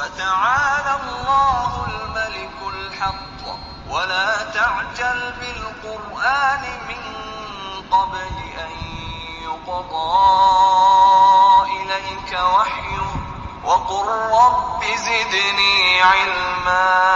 فتعالى الله الملك الحق ولا تعجل بالقرآن من قبل أن يقضى إليك وحيه وقل رب زدني علما